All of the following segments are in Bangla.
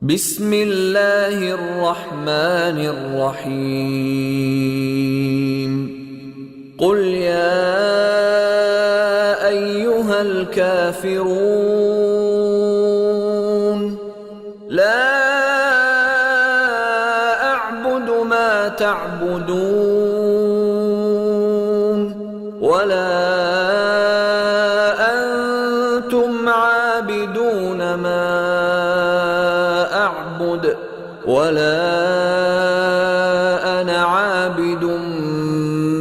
বিসমিল্লাহির রহমানির রহিম। কুল ইয়া আইয়ুহাল কাফিরুন লা আ'বুদু মা তা'বুদুন ওয়ালা আনতুম আবিদুন মা أعبد ولا أنا عابد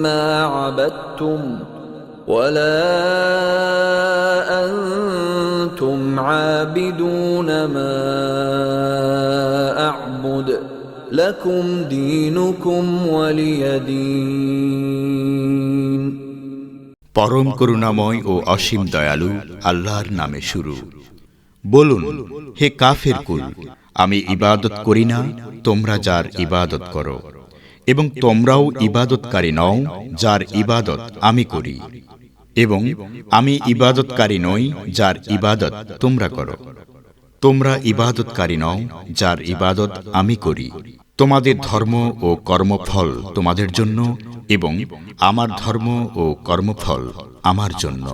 ما عبدتم ولا أنتم عابدون ما أعبد لكم دينكم ولي دين। পরম করুণাময় ও অসীম দয়ালু আল্লাহর নামে শুরু। বলুন, হে কাফের কুল, আমি ইবাদত করি না, তোমরা যার ইবাদত করো, এবং তোমরাও ইবাদতকারী নও যার ইবাদত আমি করি, এবং আমি ইবাদতকারী নই যার ইবাদত তোমরা করো। তোমরা ইবাদতকারী নও যার ইবাদত আমি করি। তোমাদের ধর্ম ও কর্মফল তোমাদের জন্য, এবং আমার ধর্ম ও কর্মফল আমার জন্য।